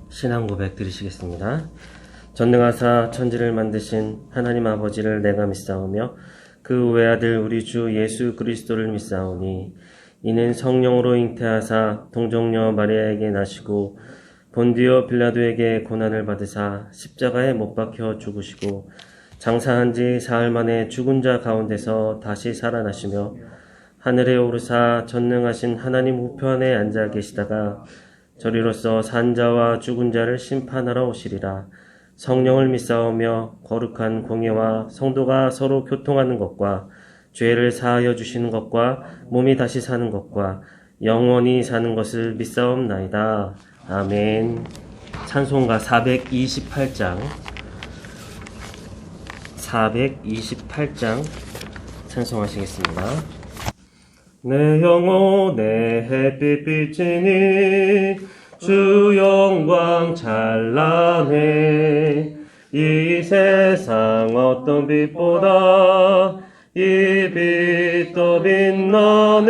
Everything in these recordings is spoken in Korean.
신앙 고백 드리시겠습니다. 전능하사 천지를 만드신 하나님 아버지를 내가 믿사오며 그 외아들 우리 주 예수 그리스도를 믿사오니 이는 성령으로 잉태하사 동정녀 마리아에게 나시고 본디오 빌라도에게 고난을 받으사 십자가에 못 박혀 죽으시고 장사한 지 사흘 만에 죽은 자 가운데서 다시 살아나시며 하늘에 오르사 전능하신 하나님 우편에 앉아 계시다가 저리로서 산자와 죽은 자를 심판하러 오시리라. 성령을 믿사오며 거룩한 공예와 성도가 서로 교통하는 것과 죄를 사하여 주시는 것과 몸이 다시 사는 것과 영원히 사는 것을 믿사옵나이다. 아멘. 찬송가 428장 찬송하시겠습니다. 내 영혼의 햇빛 비치니 주 영광 찬란해. 이 세상 어떤 빛보다 이 빛 더 빛나네.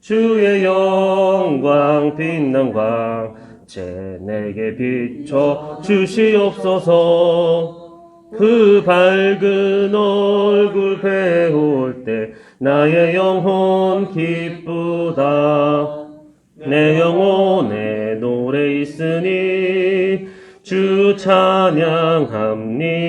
주의 영광 빛난 광채 내게 비춰 주시옵소서. 그 밝은 얼굴 배울 때 나의 영혼 기쁘다. 내 영혼에 노래 있으니 주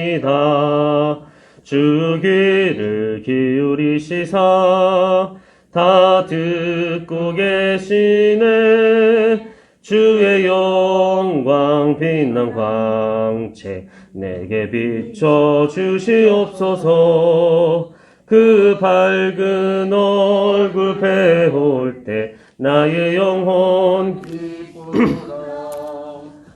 찬양합니다. 주 귀를 기울이시사 다 듣고 계시네. 주의 영광 빛난 광채 내게 비춰 주시옵소서. 그 밝은 얼굴 배울 때 나의 영혼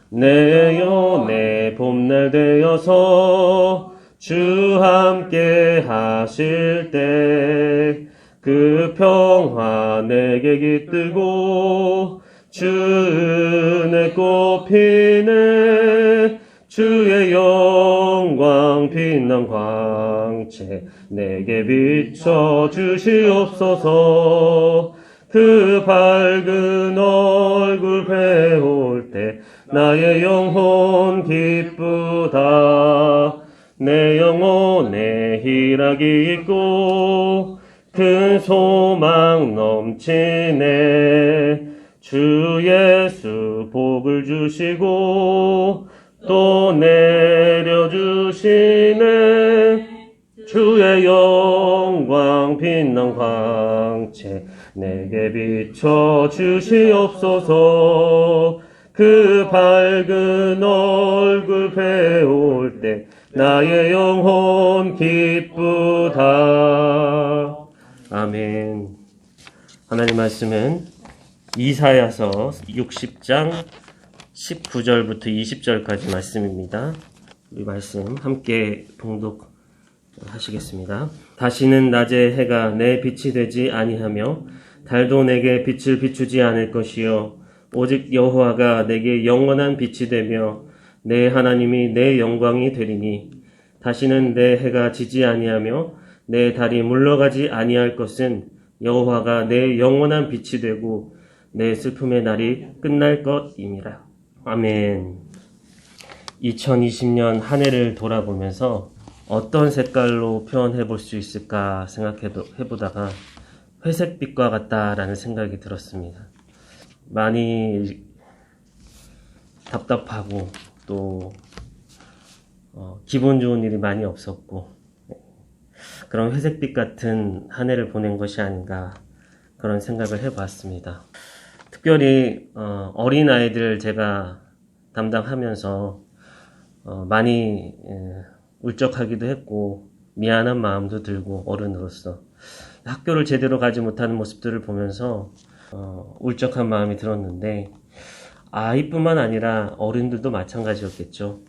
내 연애 봄날 되어서 주 함께 하실 때 그 평화 내게 깃들고 주 은혜 꽃피네. 주의 영광 빛난 광채 내게 비춰 주시옵소서. 그 밝은 얼굴 배울 때 나의 영혼 기쁘다. 내 영혼에 희락이 있고 큰 소망 넘치네. 주 예수 복을 주시고 또 내려주시네. 주의 영광 빛난 광채 내게 비춰 주시옵소서. 그 밝은 얼굴 배울 때 나의 영혼 기쁘다. 아멘. 하나님 말씀은 이사야서 60장 19절부터 20절까지 말씀입니다. 우리 말씀 함께 봉독하시겠습니다. 다시는 낮에 해가 내 빛이 되지 아니하며 달도 내게 빛을 비추지 않을 것이요 오직 여호와가 내게 영원한 빛이 되며 내 하나님이 내 영광이 되리니 다시는 내 해가 지지 아니하며 내 달이 물러가지 아니할 것은 여호와가 내 영원한 빛이 되고 내 슬픔의 날이 끝날 것임이라. 아멘. 2020년 한 해를 돌아보면서 어떤 색깔로 표현해 볼 수 있을까 생각해보다가 회색빛과 같다라는 생각이 들었습니다. 많이 답답하고 또 기분 좋은 일이 많이 없었고 그런 회색빛 같은 한 해를 보낸 것이 아닌가 그런 생각을 해봤습니다. 특별히 어린아이들 제가 담당하면서 많이 울적하기도 했고 미안한 마음도 들고 어른으로서 학교를 제대로 가지 못하는 모습들을 보면서 울적한 마음이 들었는데 아이뿐만 아니라 어른들도 마찬가지였겠죠.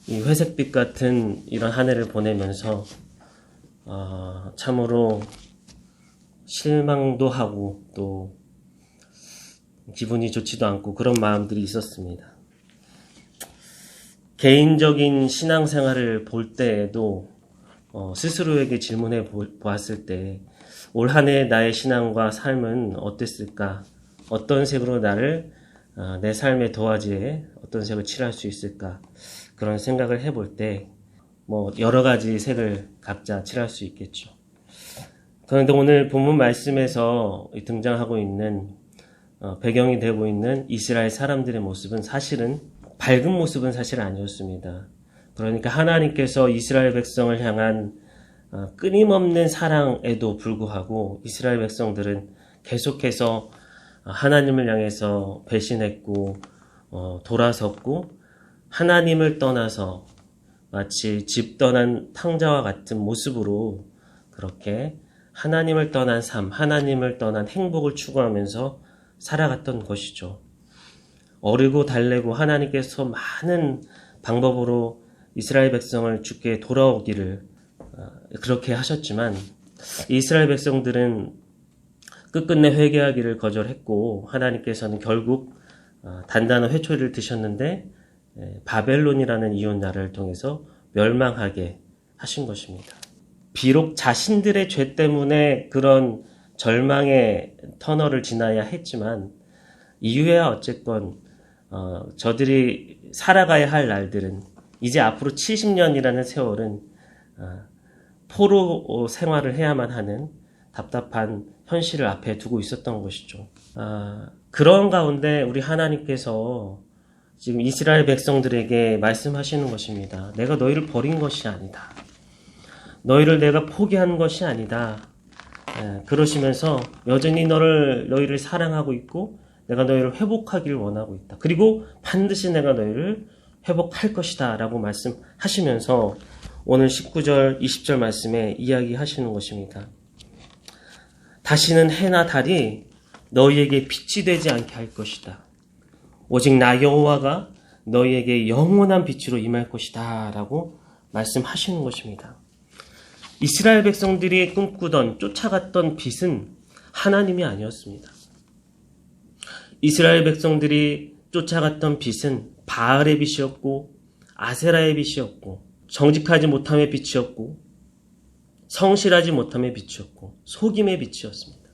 이 회색빛 같은 이런 한 해를 보내면서 참으로 실망도 하고 또 기분이 좋지도 않고 그런 마음들이 있었습니다. 개인적인 신앙생활을 볼 때에도 스스로에게 질문해 보았을 때 올 한 해 나의 신앙과 삶은 어땠을까? 어떤 색으로 나를 내 삶의 도화지에 어떤 색을 칠할 수 있을까? 그런 생각을 해볼 때, 여러 가지 색을 각자 칠할 수 있겠죠. 그런데 오늘 본문 말씀에서 등장하고 있는, 배경이 되고 있는 이스라엘 사람들의 모습은 사실은, 밝은 모습은 사실 아니었습니다. 그러니까 하나님께서 이스라엘 백성을 향한 끊임없는 사랑에도 불구하고 이스라엘 백성들은 계속해서 하나님을 향해서 배신했고 돌아섰고 하나님을 떠나서 마치 집 떠난 탕자와 같은 모습으로 그렇게 하나님을 떠난 삶, 하나님을 떠난 행복을 추구하면서 살아갔던 것이죠. 어리고 달래고 하나님께서 많은 방법으로 이스라엘 백성을 주께 돌아오기를 그렇게 하셨지만 이스라엘 백성들은 끝끝내 회개하기를 거절했고 하나님께서는 결국 단단한 회초리를 드셨는데 바벨론이라는 이웃 나라를 통해서 멸망하게 하신 것입니다. 비록 자신들의 죄 때문에 그런 절망의 터널을 지나야 했지만 이후에야 어쨌건 저들이 살아가야 할 날들은 이제 앞으로 70년이라는 세월은 포로 생활을 해야만 하는 답답한 현실을 앞에 두고 있었던 것이죠. 그런 가운데 우리 하나님께서 지금 이스라엘 백성들에게 말씀하시는 것입니다. 내가 너희를 버린 것이 아니다. 너희를 내가 포기한 것이 아니다. 그러시면서 여전히 너희를 사랑하고 있고 내가 너희를 회복하기를 원하고 있다. 그리고 반드시 내가 너희를 회복할 것이다 라고 말씀하시면서 오늘 19절, 20절 말씀에 이야기하시는 것입니다. 다시는 해나 달이 너희에게 빛이 되지 않게 할 것이다. 오직 나 여호와가 너희에게 영원한 빛으로 임할 것이다 라고 말씀하시는 것입니다. 이스라엘 백성들이 꿈꾸던 쫓아갔던 빛은 하나님이 아니었습니다. 이스라엘 백성들이 쫓아갔던 빛은 바알의 빛이었고 아세라의 빛이었고 정직하지 못함의 빛이었고 성실하지 못함의 빛이었고 속임의 빛이었습니다.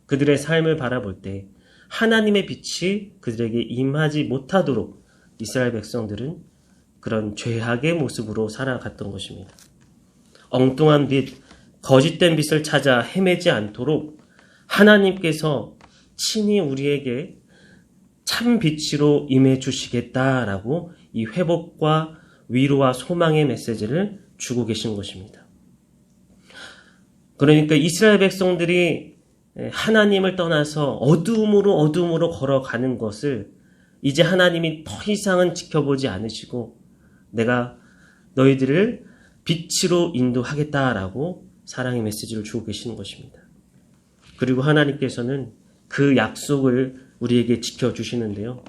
그들의 삶을 바라볼 때 하나님의 빛이 그들에게 임하지 못하도록 이스라엘 백성들은 그런 죄악의 모습으로 살아갔던 것입니다. 엉뚱한 빛, 거짓된 빛을 찾아 헤매지 않도록 하나님께서 친히 우리에게 참 빛으로 임해 주시겠다라고 이 회복과 위로와 소망의 메시지를 주고 계신 것입니다. 그러니까 이스라엘 백성들이 하나님을 떠나서 어두움으로 걸어가는 것을 이제 하나님이 더 이상은 지켜보지 않으시고 내가 너희들을 빛으로 인도하겠다라고 사랑의 메시지를 주고 계시는 것입니다. 그리고 하나님께서는 그 약속을 우리에게 지켜주시는데요.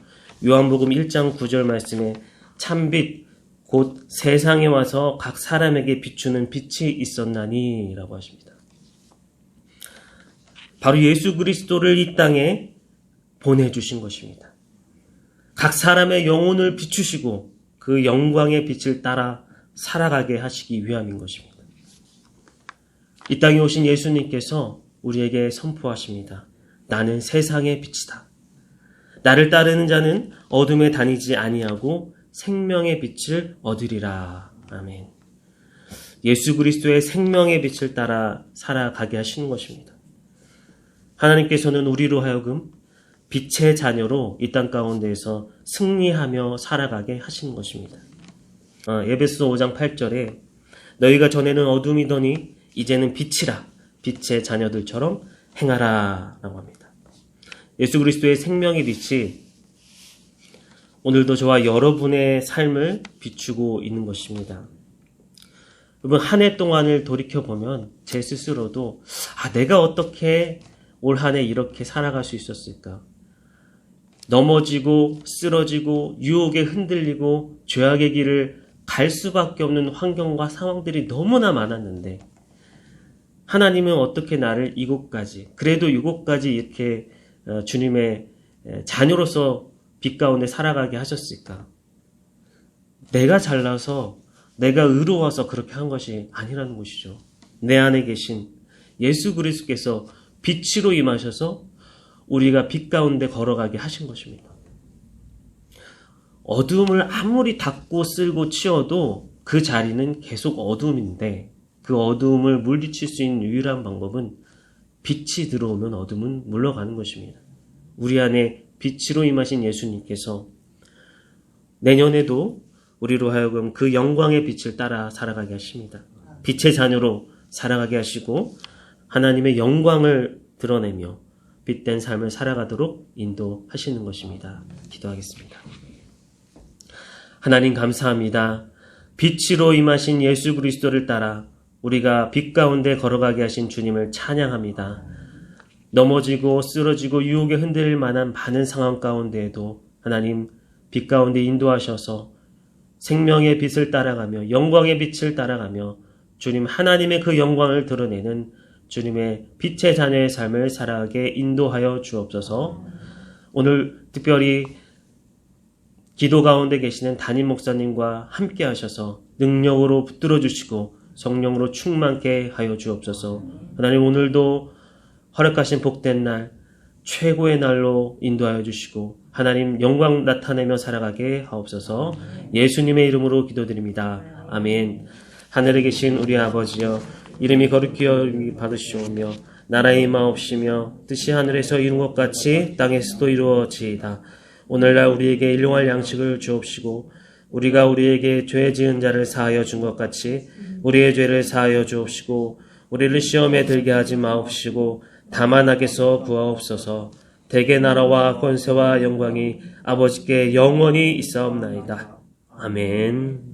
요한복음 1장 9절 말씀에 참빛 곧 세상에 와서 각 사람에게 비추는 빛이 있었나니 라고 하십니다. 바로 예수 그리스도를 이 땅에 보내주신 것입니다. 각 사람의 영혼을 비추시고 그 영광의 빛을 따라 살아가게 하시기 위함인 것입니다. 이 땅에 오신 예수님께서 우리에게 선포하십니다. 나는 세상의 빛이다. 나를 따르는 자는 어둠에 다니지 아니하고 생명의 빛을 얻으리라. 아멘. 예수 그리스도의 생명의 빛을 따라 살아가게 하시는 것입니다. 하나님께서는 우리로 하여금 빛의 자녀로 이 땅 가운데에서 승리하며 살아가게 하시는 것입니다. 에베소 5장 8절에 너희가 전에는 어둠이더니 이제는 빛이라 빛의 자녀들처럼 행하라 라고 합니다. 예수 그리스도의 생명의 빛이 오늘도 저와 여러분의 삶을 비추고 있는 것입니다. 여러분 한 해 동안을 돌이켜보면 제 스스로도 내가 어떻게 올 한 해 이렇게 살아갈 수 있었을까? 넘어지고 쓰러지고 유혹에 흔들리고 죄악의 길을 갈 수밖에 없는 환경과 상황들이 너무나 많았는데 하나님은 어떻게 나를 그래도 이곳까지 이렇게 주님의 자녀로서 빛 가운데 살아가게 하셨을까? 내가 잘나서 내가 의로워서 그렇게 한 것이 아니라는 것이죠. 내 안에 계신 예수 그리스도께서 빛으로 임하셔서 우리가 빛 가운데 걸어가게 하신 것입니다. 어두움을 아무리 닦고 쓸고 치워도 그 자리는 계속 어둠인데 그 어두움을 물리칠 수 있는 유일한 방법은 빛이 들어오면 어둠은 물러가는 것입니다. 우리 안에 빛으로 임하신 예수님께서 내년에도 우리로 하여금 그 영광의 빛을 따라 살아가게 하십니다. 빛의 자녀로 살아가게 하시고 하나님의 영광을 드러내며 빛된 삶을 살아가도록 인도하시는 것입니다. 기도하겠습니다. 하나님 감사합니다. 빛으로 임하신 예수 그리스도를 따라 우리가 빛 가운데 걸어가게 하신 주님을 찬양합니다. 넘어지고 쓰러지고 유혹에 흔들릴 만한 많은 상황 가운데에도 하나님 빛 가운데 인도하셔서 생명의 빛을 따라가며 영광의 빛을 따라가며 주님 하나님의 그 영광을 드러내는 주님의 빛의 자녀의 삶을 살아가게 인도하여 주옵소서. 오늘 특별히 기도 가운데 계시는 담임 목사님과 함께 하셔서 능력으로 붙들어 주시고 성령으로 충만케 하여 주옵소서. 하나님 오늘도 허락하신 복된 날 최고의 날로 인도하여 주시고 하나님 영광 나타내며 살아가게 하옵소서. 예수님의 이름으로 기도드립니다. 아멘. 하늘에 계신 우리 아버지여 이름이 거룩히 여김 받으시오며 나라의 임하옵시며 뜻이 하늘에서 이룬 것 같이 땅에서도 이루어지이다. 오늘날 우리에게 일용할 양식을 주옵시고 우리가 우리에게 죄 지은 자를 사하여 준 것 같이 우리의 죄를 사하여 주옵시고 우리를 시험에 들게 하지 마옵시고 다만 악에서 구하옵소서. 대개 나라와 권세와 영광이 아버지께 영원히 있사옵나이다. 아멘.